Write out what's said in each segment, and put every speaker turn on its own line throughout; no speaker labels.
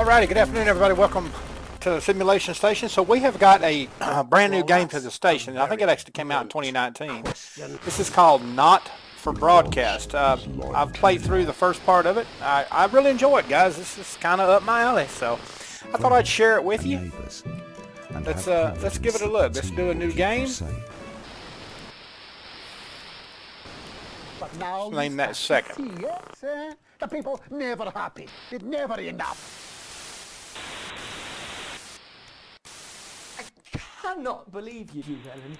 Alrighty, good afternoon, everybody. Welcome to the Simulation Station. So we have got a brand new game to the station. I think it actually came out in 2019. This is called Not for Broadcast. I've played through the first part of it. I really enjoy it, guys. This is kind of up my alley, so I thought I'd share it with you. Let's give it a look. Let's do a new game.
But now
Name that second.
Yes, the people never happy. It's never enough.
I cannot believe you, Ellen.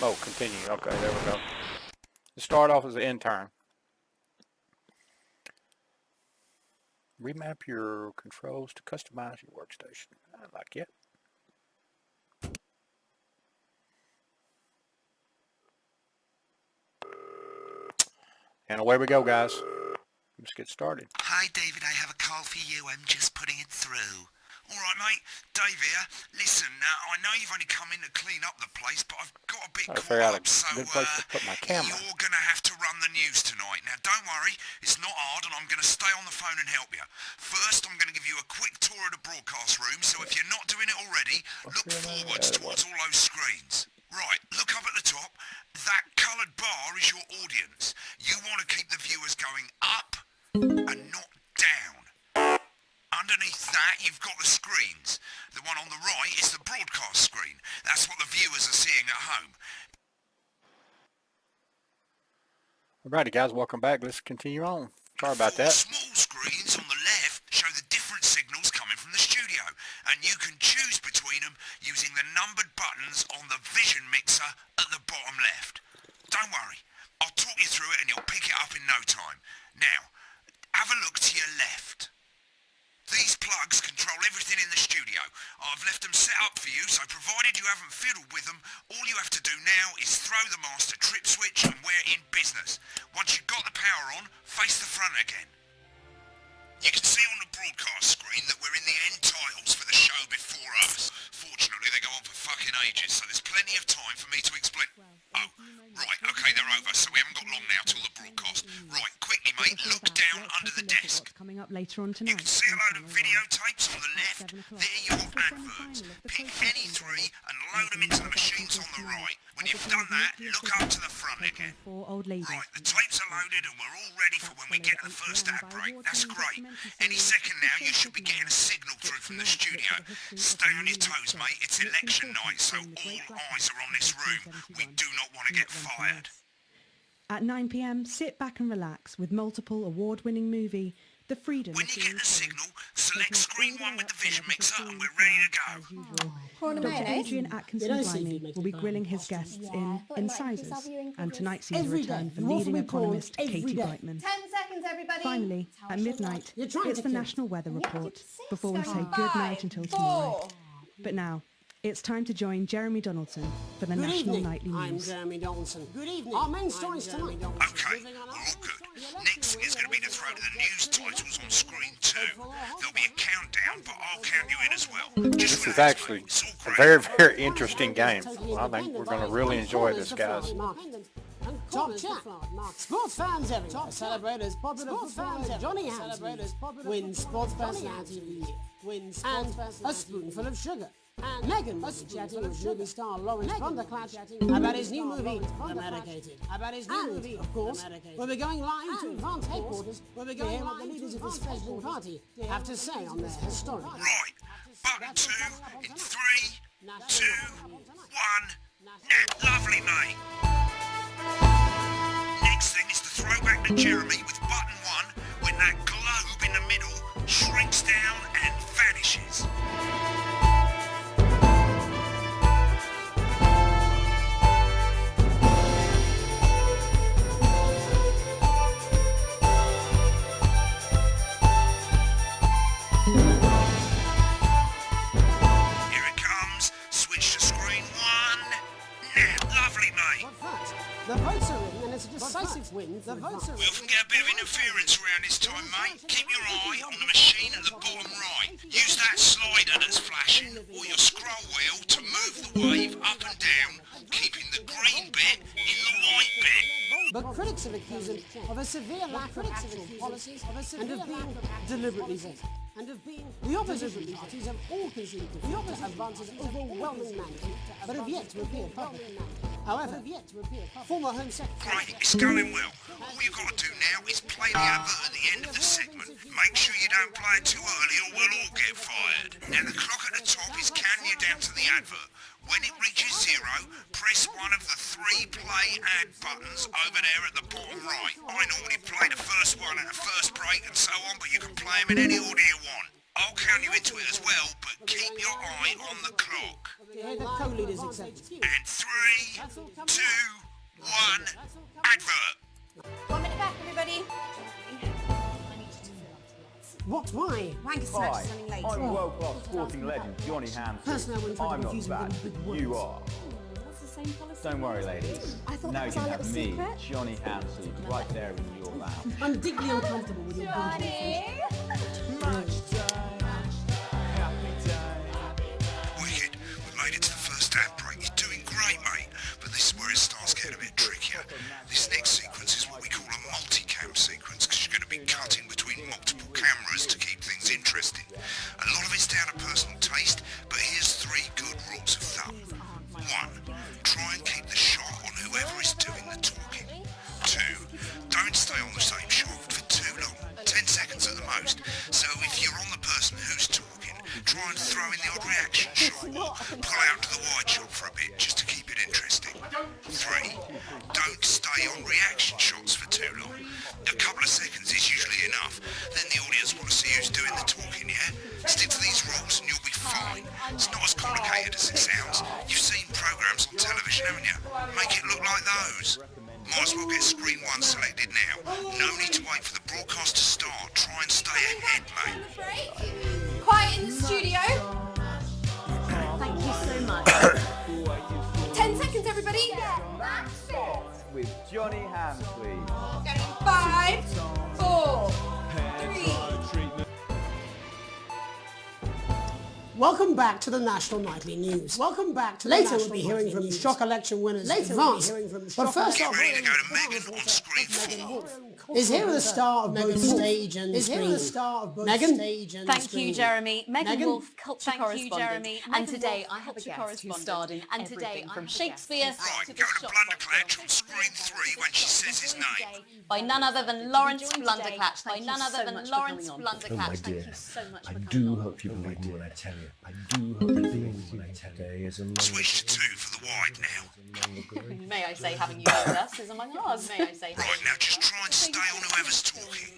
Oh, continue. Okay, there we go. Start off as an intern. Remap your controls to customize your workstation. I like it. And away we go, guys. Let's get started.
Hi, David. I have a call for you. I'm just putting it through. All right, mate. Dave here. Listen, I know you've only come in to clean up the place, but I've got a bit
I'll figure out
caught up, so
a good place to put my camera.
you're going to have to run the news tonight. Now, don't worry. It's not hard, and I'm going to stay on the phone and help you. First, I'm going to give you a quick tour of the broadcast room, so if you're not doing it already, look forwards towards all those screens. Right, look up at the top. That coloured bar is your audience. You want to keep the viewers going up and not down. Underneath that, you've got the screens. The one on the right is the broadcast screen. That's what the viewers are seeing at home.
Alrighty, guys, welcome back. Let's continue on. Sorry about
Four
that.
small screens on the left show the different signals coming from the studio, and you can choose between them using the numbered buttons on the vision mixer at the bottom left. Don't worry, I'll talk you through it and you'll pick it up in no time. Now, have a look to your left. These plugs control everything in the studio. I've left them set up for you, so provided you haven't fiddled with them, all you have to do now is throw the master trip switch and we're in business. Once you've got the power on, face the front again. You can see on the broadcast screen that we're in the end titles for the show before us. Fortunately, they go on for fucking ages, so there's plenty of time for me to explain. Oh, right, okay, they're over, so we haven't got long now till the broadcast. Right, quickly, mate, look down under the desk.
Coming up later on
You
tonight.
can see a load of videotapes on the left. They're your adverts. Pick any three and load them into the machines on the right. When you've done that, look up to the front again.
Four old ladies.
Right, the tapes are loaded and we're all ready for when we get to the first ad break. That's great. Any second now, you should be getting a signal through from the studio. Stay on your toes, mate. It's election night, so all eyes are on this room. We do not want to get fired.
At 9 p.m, sit back and relax with multiple award-winning movie, The Freedom
When
of
you
Being
get the
Free.
signal, select screen 1 with the vision mixer and we're ready to go.
As usual.
Prawn and
Dr.
mayonnaise.
Adrian Atkinson-Blimey will be grilling his guests in Incisors, and tonight sees a return for leading economist Katie Brightman.
10 seconds, everybody.
Finally, at midnight, it's the National Weather Report before we say
going.
good night until tomorrow.
4.
But now, it's time to join Jeremy Donaldson for the
Good
National
evening.
Nightly
I'm
News.
Jeremy Donaldson. Good evening. Our main stories tonight.
Okay, we're all good. Next is going to be the throw to the news titles on screen 2. There'll be a countdown, but I'll count you in as well. Just
This is
relax,
actually
mate. It's all
a
great.
very, very interesting game. I think we're going to really enjoy this, guys.
Top chat. Sports fans everywhere. Celebrated popular sports fans. Johnny Hans wins Sports Personality of the Year. Wins and a spoonful of sugar. And Megan was chatting with movie star Lawrence Bonderclatch about his new movie, Eradicated. About his new movie, of course, we'll be going live to Advance headquarters, where we're going to hear what the leaders of this fledgling party have to say on their historic.
Right. Button 2 in 3, 2, 1. Now, lovely, mate. Next thing is the throwback to Jeremy with button 1 when that globe in the middle shrinks down and vanishes. Here it comes. Switch to screen 1. Now, lovely, mate.
But first, the votes are in, and it's a decisive win. The votes are
We often get a bit of interference around this time, mate. Keep your eye on the machine at the bottom right. Use that slider that's flashing, or your scroll wheel to move the wave up and down, keeping the green bit in the white bit.
But critics have accused him of a severe lack of actual policies and of being deliberately vague. The opposition parties have all conceded the opposite advances overwhelming mandate, but have yet to appear publicly. However, former Home Secretary...
Great, it's going well. All you've got to do now is play the advert at the end of the segment. Make sure you don't play it too early or we'll all get fired. Now the clock at the top is counting you down to the advert. When it reaches 0, press one of the 3 play ad buttons over there at the bottom right. I normally play the first one at the first break and so on, but you can play them in any order you want. I'll count you into it as well, but keep your eye on the clock.
The co-leaders accepted.
And 3, 2, 1, advert.
1 minute back, everybody.
What? Why?
Wanker Snatch is running late.
I'm world-class sporting legend Johnny Hanson.
Personally, I wouldn't try to
I'm not
confuse him
bad.
with big words.
You are.
That's the same policy.
Don't worry, ladies.
I thought
now
that
you
was
can
our
have
little
me,
secret.
Johnny Hanson, right there in your lounge.
I'm deeply uncomfortable with your
Johnny!
Wicked, we made it to the first ad break. You're doing great, mate. But this is where it starts getting a bit trickier. This next sequence is what we call a multi-cam sequence, because you're going to be cutting between multiple cameras to keep things interesting. A lot of it's down to personal taste, but here's 3 good rules of thumb. 1, try and keep the shot on whoever is doing the talking. 2, don't stay on the same shot for too long, 10 seconds at the most. So if you're on the person who's talking, try and throw in the odd reaction shot or pull out to the wide shot for a bit just to keep it interesting. 3, don't stay on reaction shots for too long. A couple of seconds is usually enough. Then the audience want to see who's doing the talking, yeah? Stick to these rules and you'll be fine. It's not as complicated as it sounds. You've seen programs on television, haven't you? Make it look like those. Might as well get screen 1 selected now. No need to wait for the broadcast to start. Try and stay ahead, mate.
Break. Quiet in the studio.
Thank you so much.
10 seconds, everybody.
That's it.
With Johnny Hanson, please.
Going in 5, 4, 3.
Welcome back to the National Nightly News. Welcome back to Later we'll be hearing from shock election winners Advance. But first off,
Ready to go to Megan on screen 4.
is here with the star of both stage and screen. Megan?
Thank you, Jeremy. Megan
Megan?
Wolf, culture
Thank you,
correspondent.
Jeremy.
And
Megan
today
Wolf,
I have a
culture
guest who
correspondent.
starred in
And today
everything
I
from
have a
Shakespeare
guest
Right,
to
go
the
to Blunderclatch on screen 3 when she says his name.
by none other than Lawrence Blunderclatch. By none other than Lawrence Blunderclatch. Thank you so much for coming on.
hope you believe me when I tell you. I do hope you believe me when I tell you. Is among
Switch to 2 for the wide now.
May I say, having you with us is among ours. May I say.
Right, now just try and stay on whoever's talking.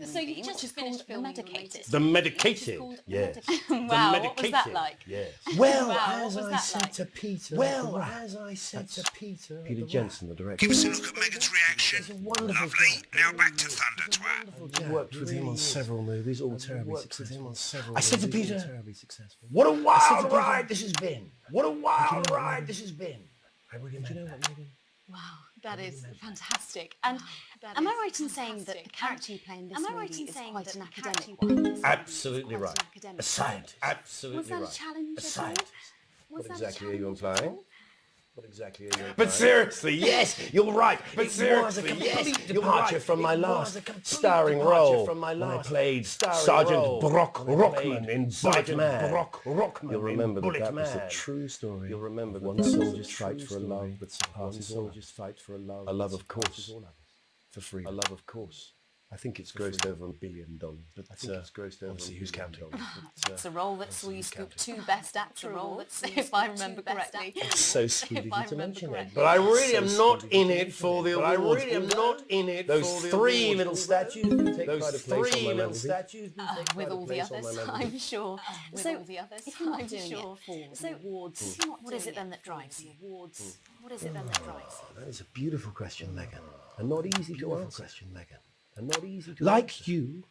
So you just finished filming The Medicated.
The Medicated?
Yes.
The
Wow, what was that
Medicated.
like?
Yes. Well,
Wow,
as
what was
I
that
said
like?
to Peter. Well, as I said to Peter. Peter Jensen, the director.
Give us a look at Megan's reaction. Lovely. Now back to Thunder Twat.
I worked with him on several movies, all terribly successful. I said to Peter, what a wild ride this has been. What a wild ride this has been. I really meant that.
Wow, that is fantastic. And am I right in saying that the character you play in this movie is quite an academic one?
Absolutely right.
Academic
A scientist. Absolutely
Was that
right.
a challenge?
A
at all?
scientist.
Was
What
that a
exactly are you
challenge
implying?
at all?
What exactly are you implying? But seriously, yes, you're right.
But seriously,
yes,
yes,
departure from my last starring role when I played Sergeant Brock Rockman in Bullet Man. You'll remember that was a true story. You'll remember that one soldier's fight for a love that surpasses all. A love, of course, for freedom. A love, of course. I think it's grossed over $1 billion, but I think it's grossed over. Obviously, who's counting?
It's a role that saw you scoop 2 Best Actor awards, if I remember correctly.
It's so sweet of
If I
you to
remember
mention it.
correctly.
But I really am not in it for the awards. I really am not in it for those 3 little statues. Those 3 little statues.
With all the others, I'm sure. So, if you're not doing it for the awards, what is it then that drives you? What is it then that drives you?
That is a beautiful question, Megan. And not easy to answer. And not easy to like you,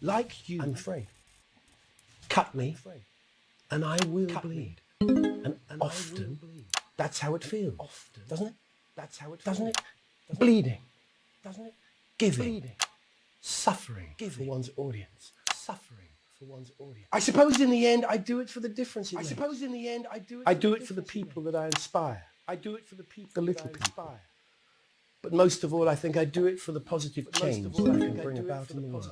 I'm afraid. Cut me, and I will bleed. And often, that's how it feels, doesn't it? Doesn't it? Bleeding, doesn't it? Giving, suffering for one's audience. I suppose in the end, I do it for the difference. I do it for the people that I inspire. The little people. But most of all, I think I do it for the positive change that I can bring about in the world.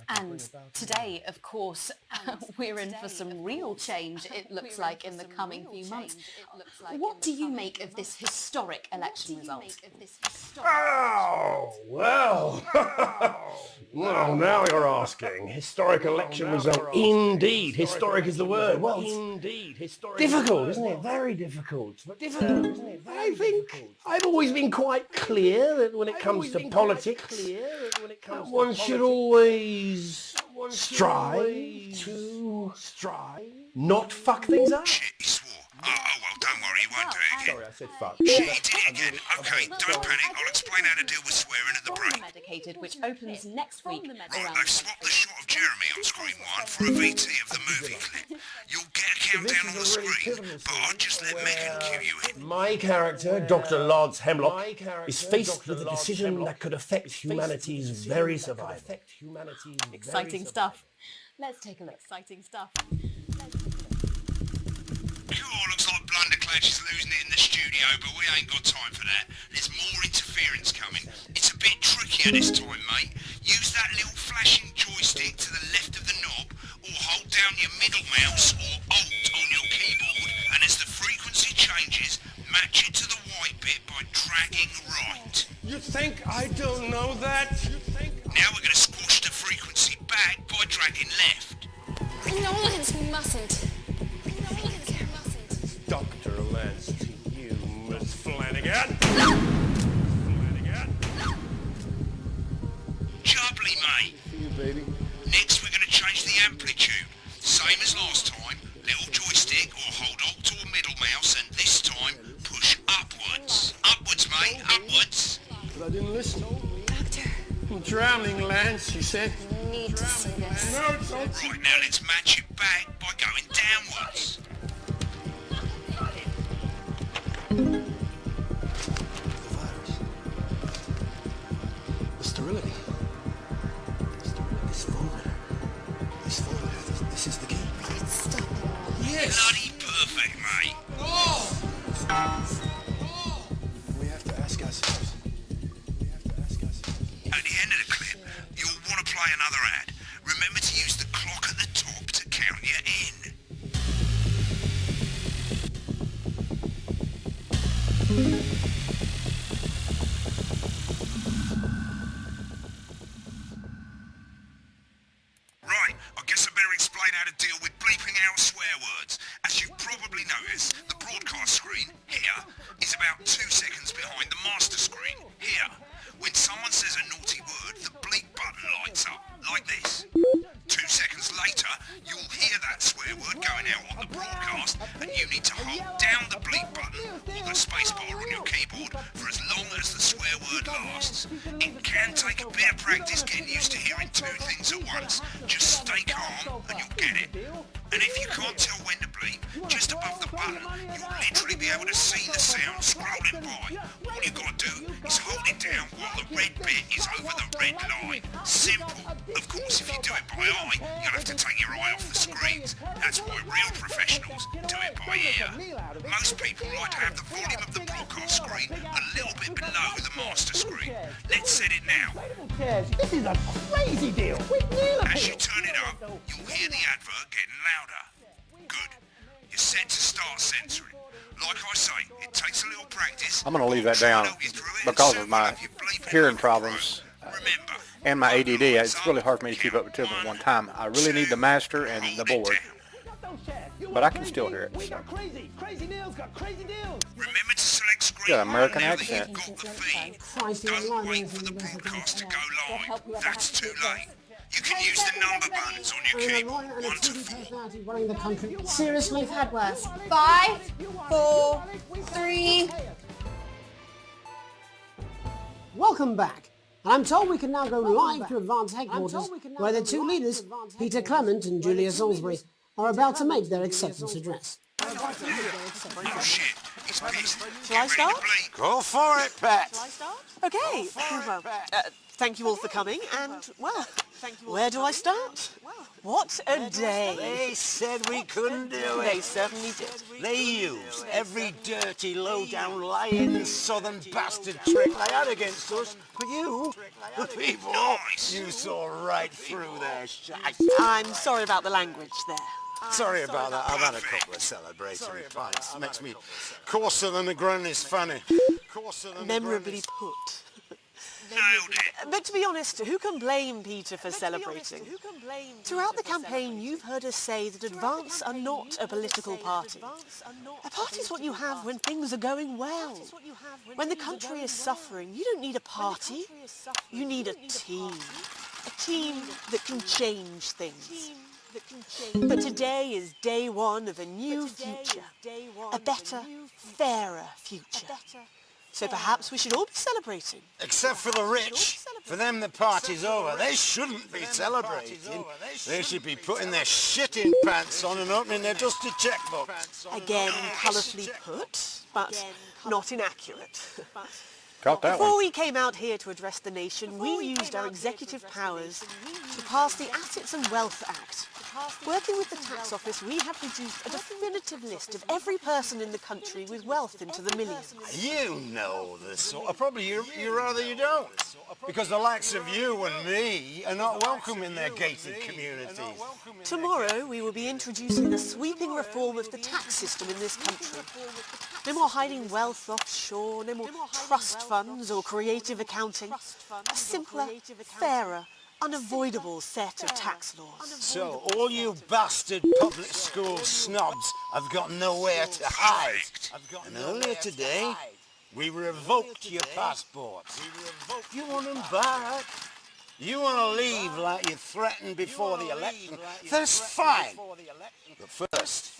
And today, of course, we're in for some real change, it looks like, in the coming few months. What do you make of this historic election result?
Oh, well. Well, now you're asking. Historic election result. Indeed. Historic is the word. Well, indeed. Historic. Difficult, isn't it? Very difficult. But difficult, isn't it? I think I've always been quite clear that when it comes to politics, one should always strive to not fuck things up.
Shit, he swore. Oh, well, don't worry, he won't do it again.
Sorry, I said fuck.
Shit, he did it again. Okay, don't panic. I'll explain how to deal with swearing at the break.
Medicated, which opens next week.
Right, they've swapped the shot of Jeremy on screen 1 for a VT of the movie clip. You'll get a countdown on the screen, but I'll just let Megan cue you in.
My character, Dr. Lance Hemlock, is faced with a decision that could affect humanity's very survival.
Exciting stuff. Let's take a look. Exciting stuff.
Cool, looks like Blunderclash is losing it in the studio, but we ain't got time for that. There's more interference coming. It's a bit trickier this time, mate. Use that little flashing joystick to the left of the knob, or hold down your middle mouse or Alt on your keyboard, and as the frequency changes, match it to the white bit by dragging right.
You think I don't know that?
Now we're going to squash the frequency back by dragging left.
No, Lance, we mustn't.
Dr. Lance to you, Miss Flanagan.
Jubbly, mate.
You, baby.
Next, we're going to change the amplitude. Same as last time. Little joystick or hold Alt or middle mouse, and this time push upwards. Upwards, mate. Upwards.
But I didn't listen.
Doctor,
I'm drowning, Lance, she said.
I need to see this.
No, it's all
Right, now let's match it back by going downwards.
The sterility. This formula. This is the key.
Stop it.
Yes.
Bloody perfect, mate.
We have to ask ourselves.
At the end of the clip, you'll want to play another ad. Remember to use the clock at the top to count you in. Right, I guess I better explain how to deal with bleeping out swear words. As you've probably noticed, the broadcast screen, here, is about 2 seconds behind the master screen, here. When someone says a naughty word, the bleep button lights up, like this. 2 seconds later, you'll hear that swear word going out on the broadcast, and you need to hold down the bleep button or the spacebar on your keyboard for as long as the swear word lasts. It can take a bit of practice getting used to hearing 2 things at once. Just stay calm and you'll get it. And if you can't tell when to bleep, just above the button, you'll literally be able to see the sound scrolling by. All you've got to do is hold it down while the red bit is over the red line. Simple. Of course, if you do it by eye, you'll have to take your eye off the screens. That's why real professionals do it by ear. Most people like to have the volume of the broadcast screen a little bit below the master screen. Let's set it now.
This is a crazy deal.
As you turn it up, you'll hear the advert getting louder. Good. You're set to start censoring. Like I say, it takes a little practice.
I'm going to leave that down because of my hearing problems and my ADD. It's really hard for me to keep up with two of them at one time. I really need the master and the board, but I can still hear it. So.
Remember to select screen
Got an American
now that
accent.
you've got the feed. Don't wait for the broadcast to go live. That's too late. You can use the number buttons on your keyboard, 1 to 4.
Running the country. Seriously?
Had worse. 5, 4, 3.
Welcome back. And I'm told we can now go live to Advance Headquarters, where the two leaders, Peter Clement and Julia Salisbury, are about to make their acceptance address.
Oh shit, it's pissed.
Shall I start?
Go for it, Pet.
Okay, well, thank you all for coming, and, well, where do I start? What a day.
They said we couldn't do it.
They certainly did.
They used every dirty, low-down, lying, southern bastard trick they had against us. But you, the people, you saw right through their shite.
I'm sorry about the language there.
Sorry about that. I've had a couple of celebratory pints. Makes me coarser than the granny's fanny.
Memorably put.
Nailed it.
But to be honest, who can blame Peter for celebrating? Throughout the campaign, you've heard us say that Advance are not a political party. A party is what you have when things are going well. When the country is suffering, you don't need a party. You need a team. A team that can change things. But today is day one of a new future. A better, fairer future. So perhaps we should all be celebrating.
Except for the rich. For them the party's over. They shouldn't be celebrating. They should be putting their shitting pants on and opening their dusty checkbook.
Again, colourfully put, but not inaccurate.
Got that
Before
one.
we came out here to address the nation, we used our executive powers to pass the Assets and Wealth Act. Working with the tax office, we have produced a definitive list of every person in the country with wealth into the millions.
You know the sort of... Probably you rather you don't. Because the likes of you and me are not welcome in their gated communities.
Tomorrow, we will be introducing a sweeping reform of the tax system in this country. No more hiding wealth offshore, no more trust funds or creative accounting. A simpler, fairer, unavoidable set of tax laws.
So, all you bastard public school snobs have got nowhere to hide. And earlier today, we revoked your passports. You want them back? You want to leave like you threatened before the election? That's fine. But first,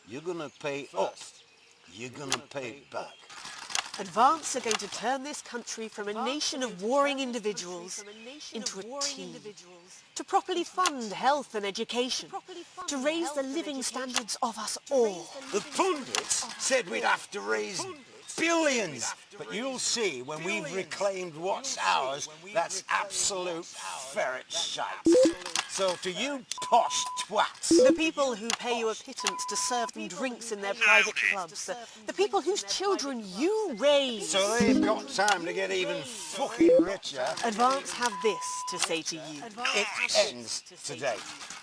you're going to pay us. You're going to pay it back.
Advance are going to turn this country from a nation of warring individuals into a team. To properly fund health and education. To raise the living standards of us all.
The pundits said we'd have to raise billions. But you'll see when we've reclaimed what's ours, that's absolute ferret shite. So to you posh twats.
The people who pay you a pittance to serve them drinks in their private clubs. The people whose children you raise.
So they've got time to get even fucking richer.
Advance have this to say to you.
It ends today.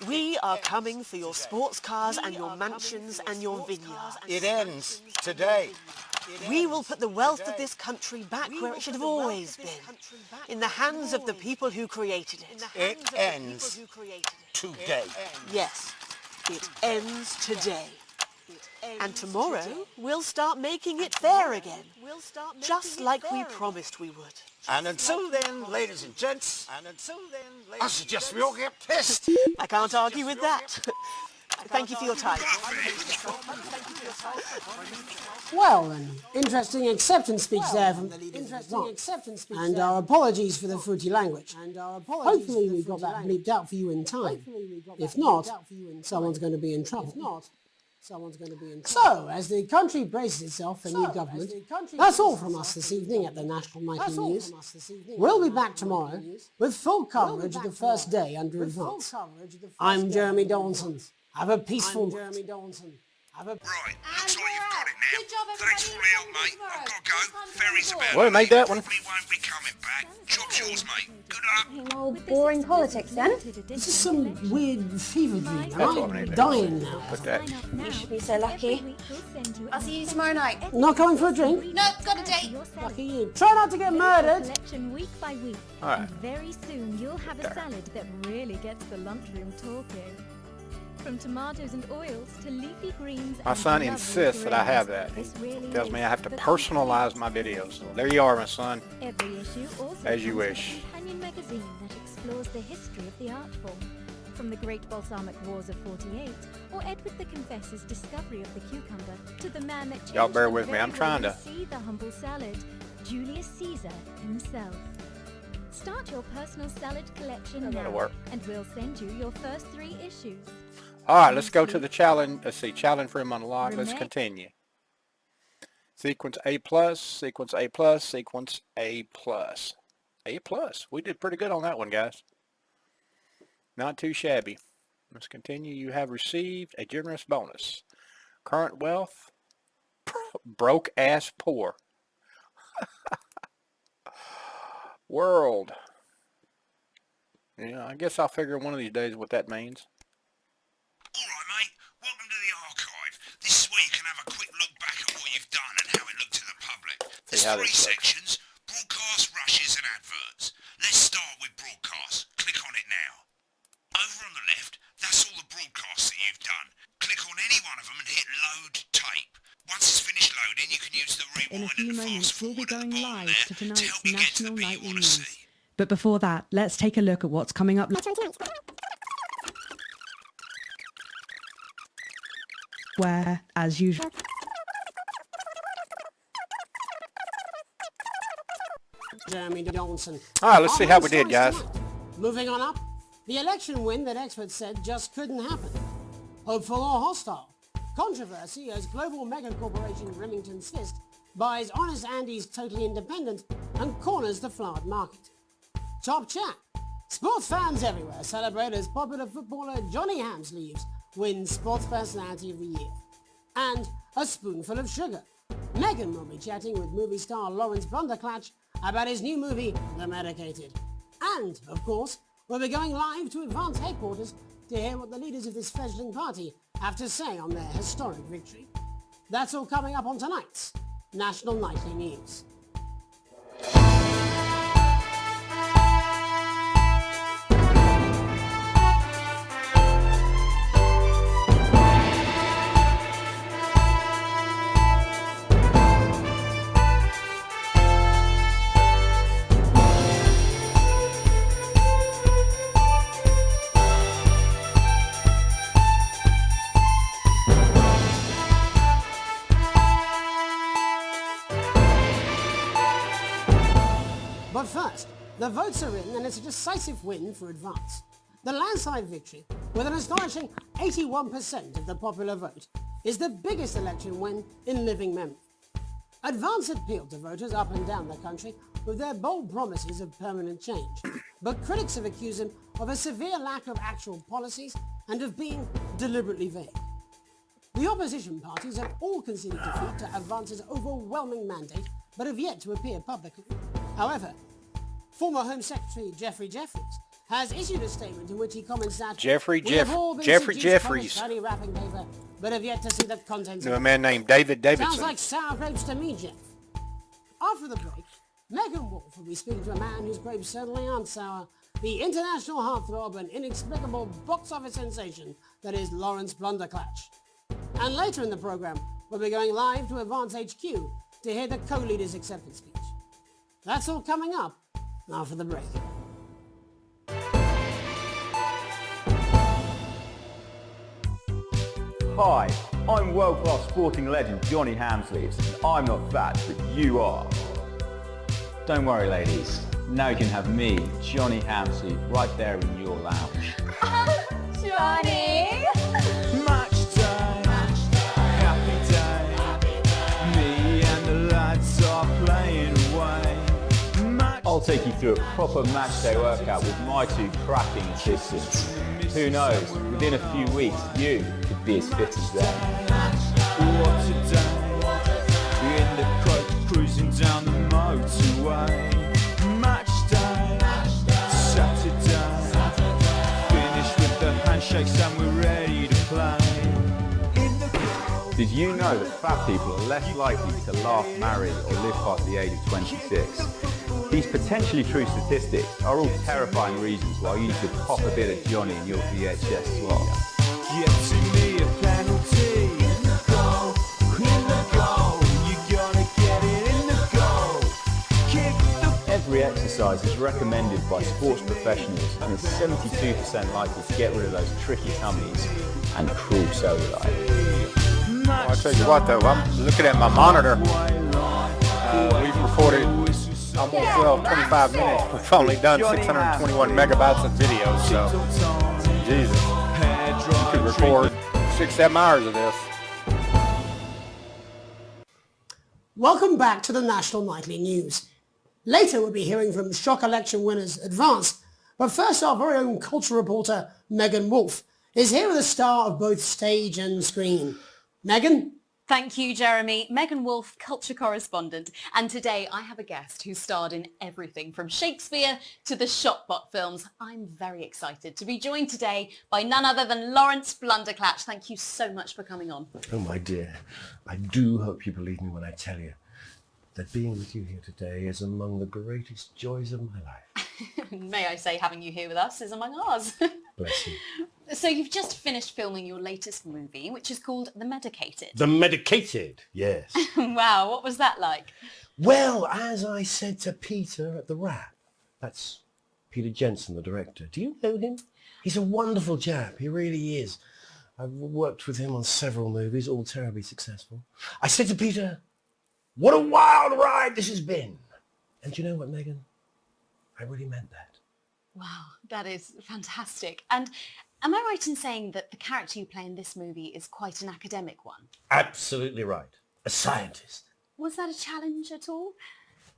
We are coming for your sports cars and your mansions and your vineyards.
It ends today.
We will put the wealth of this country back where it should have always been. In the hands of the people who created it.
It ends today.
Yes, it ends today. And tomorrow, we'll start making it fair again. Just like we promised we would.
And until then, ladies and gents, I suggest we all get pissed.
I can't argue with that. Thank you for your time.
Well, an interesting acceptance speech there from the leaders of Advance. And our apologies for the fruity language. Hopefully we got that bleeped out for you in time. If not, someone's going to be in trouble. So, as the country braces itself for new government, that's all from us this evening at the National Nightly News. We'll be back tomorrow with full coverage of the first day under Advance. I'm Jeremy Dawson. Have a peaceful night.
Right, looks like you've got it now. Thanks for all the help, mate. I've got to go. Ferry's about
Well, we made that one.
Probably won't be coming back. Job's yours, mate. Good luck.
Oh, boring politics then.
This is some weird fever dream.
That's what we
I'm
need.
dying now.
Put that.
You should be so lucky. I'll see you tomorrow night.
Not coming for a drink?
No, got a date.
Lucky you. Try not to get murdered.
Collection week by week.
All right.
And very soon you'll have a salad that really gets the lunchroom talking. From tomatoes and oils to leafy greens.
My son insists that I have that. He tells me I have to personalize my videos. So there you are, my son.
Every issue also
As you
comes with
wish.
a companion magazine that explores the history of the art form. From the Great Balsamic Wars of 48, or Edward the Confessor's discovery of the cucumber, to the man that changed
Y'all bear
the
with me.
very
I'm
way
trying
we
to.
see the humble salad, Julius Caesar himself. Start your personal salad collection
That'll
now,
work.
and we'll send you your first 3 issues.
All right, let's go to the challenge. Let's see, challenge for a monologue. Let's continue. Sequence A plus, sequence A plus, sequence A plus. A plus. We did pretty good on that one, guys. Not too shabby. Let's continue. You have received a generous bonus. Current wealth, broke ass poor. World. Yeah, I guess I'll figure one of these days what that means.
Alright, mate. Welcome to the archive. This is where you can have a quick look back at what you've done and how it looked to the public. There's three sections: broadcast, rushes and adverts. Let's start with broadcast. Click on it now. Over on the left, that's all the broadcasts that you've done. Click on any one of them and hit load tape. Once it's finished loading, you can use the rewind.
In a few moments, we'll be going live to tonight's National Nightly News. But before that, let's take a look at what's coming up. Where, as usual...
Jeremy Johnson.
Alright, let's see how we did, guys.
Moving on up, the election win that experts said just couldn't happen. Hopeful or hostile? Controversy as global mega corporation Remington Swist buys Honest Andy's Totally Independent and corners the flowered market. Top chat. Sports fans everywhere celebrate as popular footballer Johnny Hamsleeves wins Sports Personality of the Year. And a spoonful of sugar. Meghan will be chatting with movie star Lawrence Blunderclatch about his new movie, The Medicated. And, of course, we'll be going live to Advance headquarters to hear what the leaders of this fledgling party have to say on their historic victory. That's all coming up on tonight's National Nightly News. But first, the votes are in and it's a decisive win for Advance. The landslide victory, with an astonishing 81% of the popular vote, is the biggest election win in living memory. Advance appealed to voters up and down the country with their bold promises of permanent change, but critics have accused them of a severe lack of actual policies and of being deliberately vague. The opposition parties have all conceded defeat to Advance's overwhelming mandate, but have yet to appear publicly. However, former Home Secretary Geoffrey Jeffries has issued a statement in which he comments that
Jeffries,
shiny wrapping paper, but have yet to see the contents.
Knew a man named David Davidson.
Sounds like sour grapes to me, Jeff. After the break, Megan Wolf will be speaking to a man whose grapes certainly aren't sour, the international heartthrob and inexplicable box office sensation that is Lawrence Blunderclatch. And later in the program, we'll be going live to Advance HQ to hear the co-leader's acceptance speech. That's all coming up after the break.
Hi, I'm world-class sporting legend Johnny Hamsleeves, and I'm not fat, but you are. Don't worry, ladies. Now you can have me, Johnny Hamsleeves, right there in your lounge.
Johnny!
Match day, happy day. Me and the lads are playing away.
I'll take you through a proper match day workout with my two cracking assistants. Who knows, within a few weeks, you could be as fit as them.
What a day, in the coach cruising down the motorway. Match day, Saturday, finished with the handshakes and we're ready to play.
Did you know that fat people are less likely to laugh, marry or live past the age of 26? These potentially true statistics are all terrifying reasons why you need to pop a bit of Johnny in your VHS slot.
Getting me a penalty in the goal, you gotta get it in the goal. Kick the...
Every exercise is recommended by sports professionals and is 72% likely to get rid of those tricky tummies and cruel cellulite.
Well, I'll tell you what though, I'm looking at my monitor. We've recorded almost 25 minutes. We've only done 621 megabytes of video, so Jesus, you could record 6-7 hours of this.
Welcome back to the National Nightly News. Later we'll be hearing from shock election winners Advance, but first our very own culture reporter Megan Wolfe is here with a star of both stage and screen. Megan?
Thank you, Jeremy. Megan Wolfe, culture correspondent. And today I have a guest who starred in everything from Shakespeare to the Shotbot films. I'm very excited to be joined today by none other than Lawrence Blunderclatch. Thank you so much for coming on.
Oh, my dear. I do hope you believe me when I tell you that being with you here today is among the greatest joys of my life.
May I say having you here with us is among ours.
Bless you.
So you've just finished filming your latest movie, which is called The Medicated.
The Medicated, yes.
Wow, what was that like?
Well, as I said to Peter at the Wrap, that's Peter Jensen, the director. Do you know him? He's a wonderful chap, he really is. I've worked with him on several movies, all terribly successful. I said to Peter, what a wild ride this has been. And do you know what, Megan? I really meant that.
Wow, that is fantastic. And am I right in saying that the character you play in this movie is quite an academic one?
Absolutely right. A scientist.
Was that a challenge at all?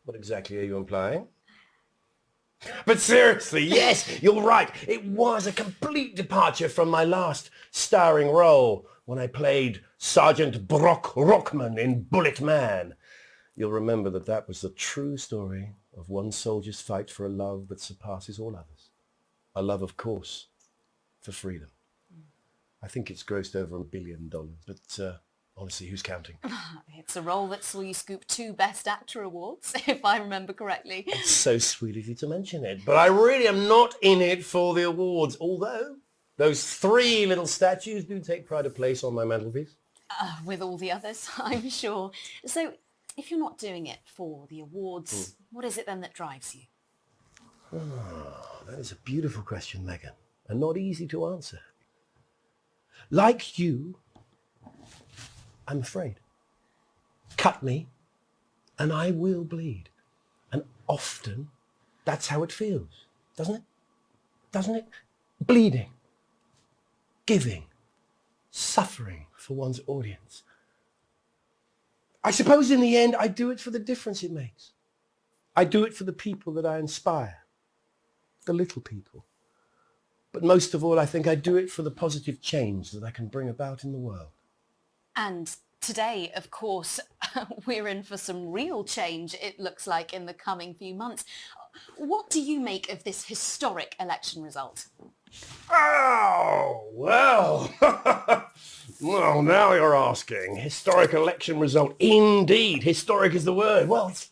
What exactly are you implying? But seriously, yes, you're right. It was a complete departure from my last starring role when I played Sergeant Brock Rockman in Bullet Man. You'll remember that was the true story of one soldier's fight for a love that surpasses all others. A love, of course, for freedom. I think it's grossed over $1 billion, but honestly, who's counting?
It's a role that saw you scoop 2 Best Actor awards, if I remember correctly.
It's so sweet of you to mention it, but I really am not in it for the awards, although those 3 little statues do take pride of place on my mantelpiece.
With all the others, I'm sure. So, if you're not doing it for the awards, what is it then that drives you?
Oh, that is a beautiful question, Megan, and not easy to answer. Like you, I'm afraid. Cut me, and I will bleed. And often, that's how it feels, doesn't it? Doesn't it? Bleeding, giving, suffering for one's audience. I suppose in the end, I do it for the difference it makes. I do it for the people that I inspire, the little people. But most of all, I think I do it for the positive change that I can bring about in the world.
And today, of course, we're in for some real change, it looks like, in the coming few months. What do you make of this historic election result?
Oh, well. Well, now you're asking. Historic election result. Indeed. Historic is the word. Well, it's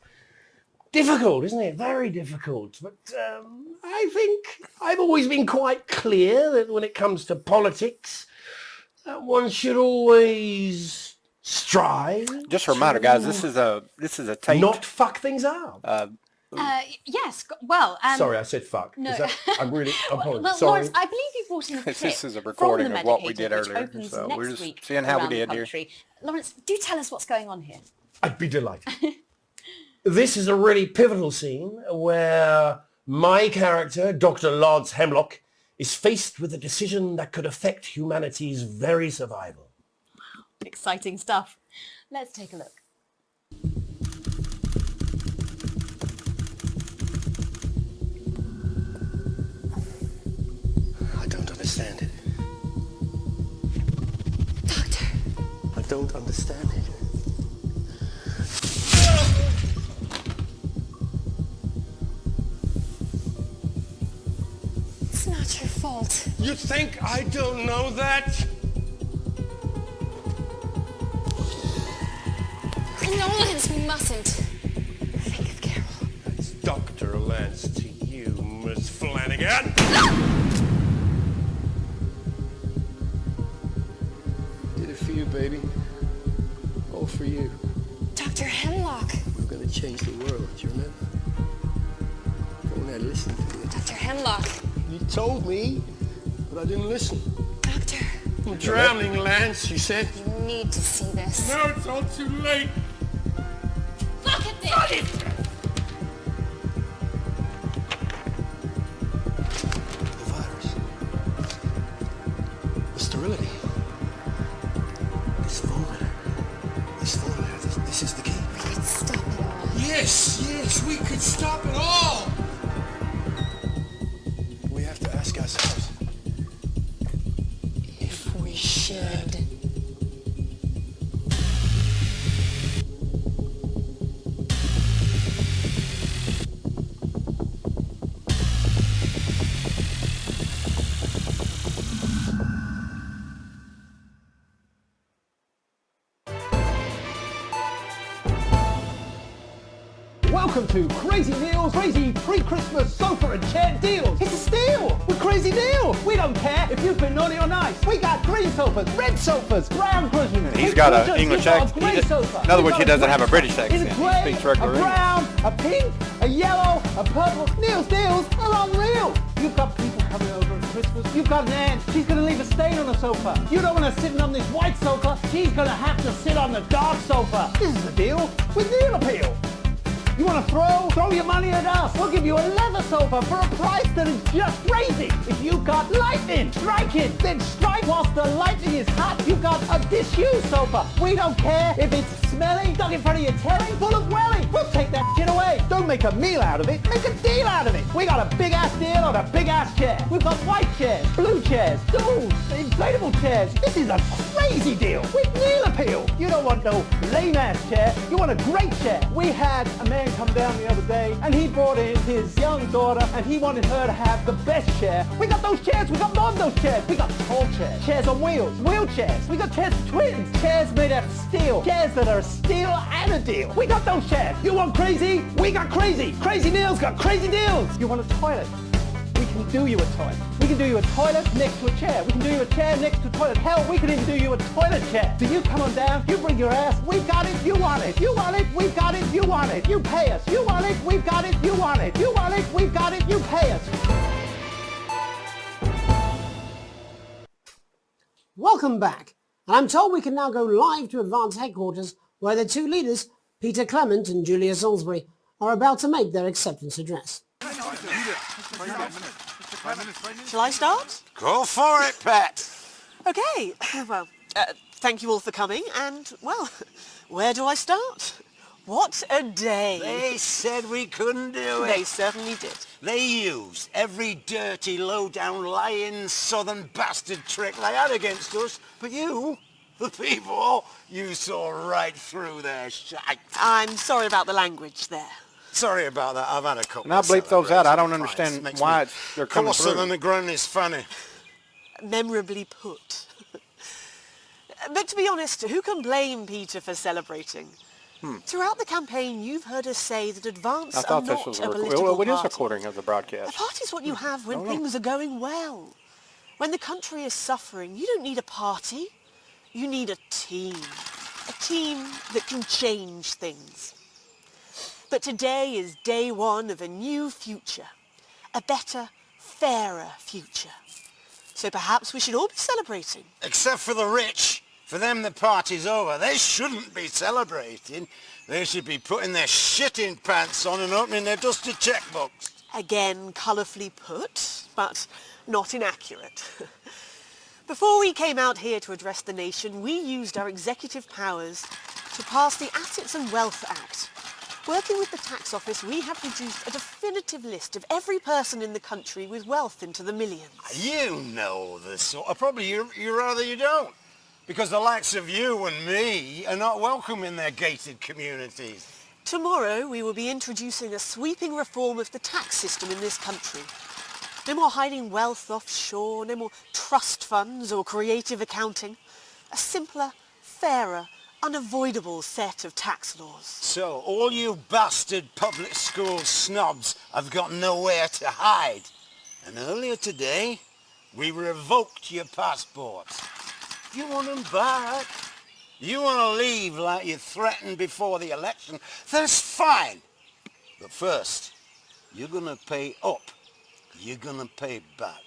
difficult, isn't it? Very difficult. But I think I've always been quite clear that when it comes to politics, one should always strive.
Just a reminder, guys, this is a tape.
Not fuck things up.
Yes, well...
sorry, I said fuck.
No.
I'm really...
Well,
sorry.
Lawrence, I believe you brought in a clip
This is a recording
from The
of what we
Medicated,
did
which
earlier,
opens
so
next
we're just
week
seeing how we
around the
did here.
country. Lawrence, do tell us what's going on here.
I'd be delighted. This is a really pivotal scene where my character, Dr. Lance Hemlock, is faced with a decision that could affect humanity's very survival.
Wow, exciting stuff. Let's take a look.
I don't understand it.
Doctor.
I don't understand it.
It's not your fault.
You think I don't know that?
No, Lance, we mustn't. Think of Carol.
It's Dr. Lance to you, Miss Flanagan. Did it for you, baby. All for you.
Dr. Hemlock.
We're gonna change the world, do you remember? Go on there, listen to you.
Dr. Hemlock.
You told me, but I didn't listen.
Doctor.
I'm drowning, Lance, you said.
You need to see this.
No, it's all too late.
Look at this!
Fuck it! The virus. The sterility. This formula. This is the key.
It's
to Crazy Neil's crazy pre-Christmas sofa and chair deals. It's a steal with Crazy Neil. We don't care if you've been naughty or nice. We got green sofas, red sofas, brown cushions.
He's got an English accent. In other words, he doesn't have a British accent. He speaks regular
English. A brown, a pink, a yellow, a purple. Neil's deals are unreal. You've got people coming over at Christmas. You've got an aunt. She's going to leave a stain on the sofa. You don't want her sitting on this white sofa. She's going to have to sit on the dark sofa. This is the deal with Neil Appeal. You want to throw your money at us. We'll give you a leather sofa for a price that is just crazy. If you've got lightning, strike it. Then strike whilst the lightning is hot. You've got a disused sofa. We don't care if it's smelly, stuck in front of your telly, full of welly. We'll take that shit away. Don't make a meal out of it. Make a deal out of it. We got a big ass deal on a big ass chair. We've got white chairs, blue chairs, stools, inflatable chairs. This is a crazy deal with Neil Appeal. You don't want no lame ass chair. You want a great chair. We had a man come down the other day and he brought in his young daughter and he wanted her to have the best chair. We got those chairs. We got more of those chairs. We got tall chairs, chairs on wheels, wheelchairs. We got chairs for twins, chairs made out of steel, chairs that are a steal and a deal. We got those chairs. You want crazy? We got crazy. Crazy Neil's got crazy deals. You want a toilet? We can do you a toilet. We can do you a toilet next to a chair. We can do you a chair next to a toilet. Hell, we can even do you a toilet chair. So you come on down, you bring your ass, we got it, you want it. You want it, we've got it, you want it. You pay us. You want it, we've got it, you want it. You want it, we've got it, you pay us.
Welcome back. And I'm told we can now go live to Advance headquarters where the two leaders, Peter Clement and Julia Salisbury, are about to make their acceptance address.
Shall I start?
Go for it, Pat.
Okay, well, thank you all for coming, and, well, where do I start? What a day.
They said we couldn't do it.
They certainly did.
They used every dirty, low-down, lying, southern bastard trick they had against us, but you, the people, you saw right through their shite.
I'm sorry about the language there.
Sorry about that. I've had a couple.
And I'll bleep those out. I don't understand why they're coming through.
Closer than the ground is funny.
Memorably put. But to be honest, who can blame Peter for celebrating? Throughout the campaign, you've heard us say that Advance are not a political
Well, it is a
party.
recording of the broadcast.
A party's what you have when things are going well. When the country is suffering, you don't need a party. You need a team. A team that can change things. But today is day one of a new future. A better, fairer future. So perhaps we should all be celebrating.
Except for the rich. For them, the party's over. They shouldn't be celebrating. They should be putting their shitting pants on and opening their dusty checkbooks.
Again, colourfully put, but not inaccurate. Before we came out here to address the nation, we used our executive powers to pass the Assets and Wealth Act. Working with the tax office, we have produced a definitive list of every person in the country with wealth into the millions.
You know the sort of... Probably you rather you don't. Because the likes of you and me are not welcome in their gated communities.
Tomorrow we will be introducing a sweeping reform of the tax system in this country. No more hiding wealth offshore, no more trust funds or creative accounting. A simpler, fairer, unavoidable set of tax laws.
So all you bastard public school snobs have got nowhere to hide. And earlier today, we revoked your passports. You want them back? You want to leave like you threatened before the election? That's fine. But first, you're going to pay up. You're going to pay back.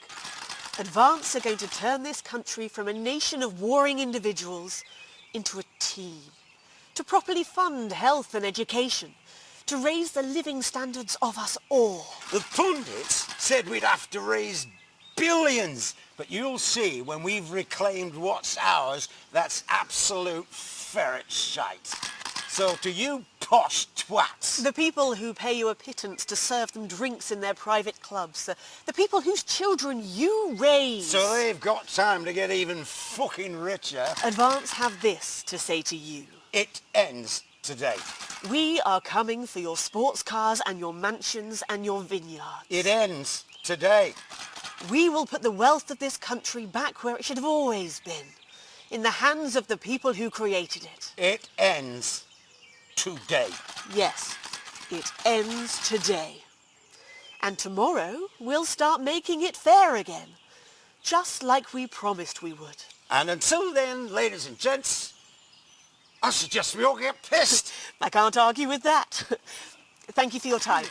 Advance are going to turn this country from a nation of warring individuals into a team. To properly fund health and education. To raise the living standards of us all.
The pundits said we'd have to raise billions. But you'll see when we've reclaimed what's ours, that's absolute ferret shite. So to you posh twats.
The people who pay you a pittance to serve them drinks in their private clubs. The people whose children you raise.
So they've got time to get even fucking richer.
Advance have this to say to you.
It ends today.
We are coming for your sports cars and your mansions and your vineyards.
It ends today.
We will put the wealth of this country back where it should have always been. In the hands of the people who created it.
It ends today.
Yes, It ends today. And tomorrow we'll start making it fair again, just like we promised we would.
And until then, ladies and gents, I suggest we all get pissed.
I can't argue with that. Thank you for your time.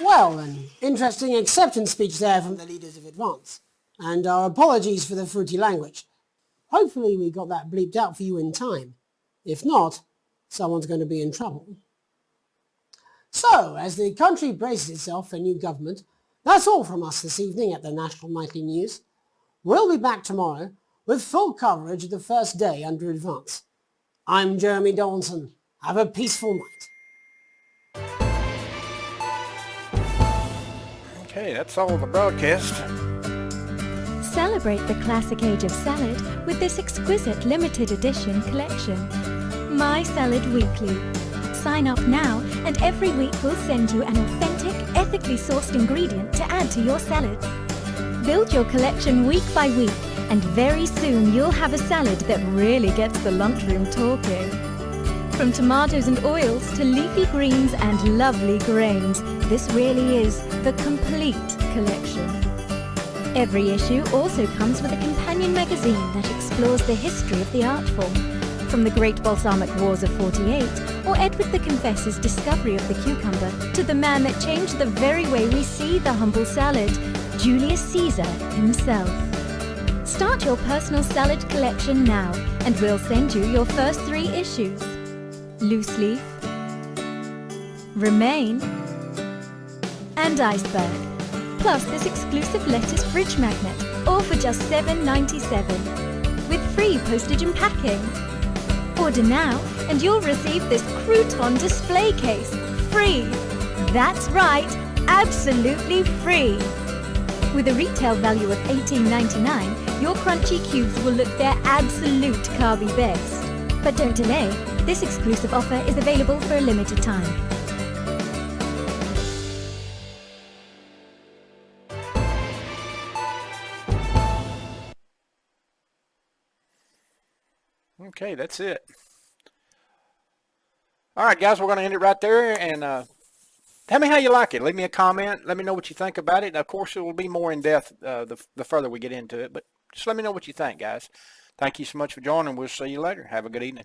Well, an interesting acceptance speech there from the leaders of Advance. And our apologies for the fruity language. Hopefully we got that bleeped out for you in time. If not, someone's going to be in trouble. So, as the country braces itself for new government, that's all from us this evening at the National Nightly News. We'll be back tomorrow with full coverage of the first day under Advance. I'm Jeremy Donaldson. Have a peaceful night.
Okay, that's all of the broadcast.
Celebrate the classic age of salad with this exquisite limited edition collection. My Salad Weekly. Sign up now and every week we'll send you an authentic, ethically sourced ingredient to add to your salad. Build your collection week by week and very soon you'll have a salad that really gets the lunchroom talking. From tomatoes and oils to leafy greens and lovely grains, this really is the complete collection. Every issue also comes with a companion magazine that explores the history of the art form, from the Great Balsamic Wars of 48 or Edward the Confessor's discovery of the cucumber to the man that changed the very way we see the humble salad, Julius Caesar himself. Start your personal salad collection now and we'll send you your first 3 issues. Loose Leaf, Remain, and Iceberg. Plus this exclusive lettuce fridge magnet, all for just $7.97, with free postage and packing. Order now and you'll receive this crouton display case, free. That's right, absolutely free. With a retail value of $18.99, your crunchy cubes will look their absolute carby best. But don't delay, this exclusive offer is available for a limited time.
Okay, that's it. All right, guys, we're going to end it right there. And tell me how you like it. Leave me a comment. Let me know what you think about it. And of course, it will be more in depth the further we get into it. But just let me know what you think, guys. Thank you so much for joining. We'll see you later. Have a good evening.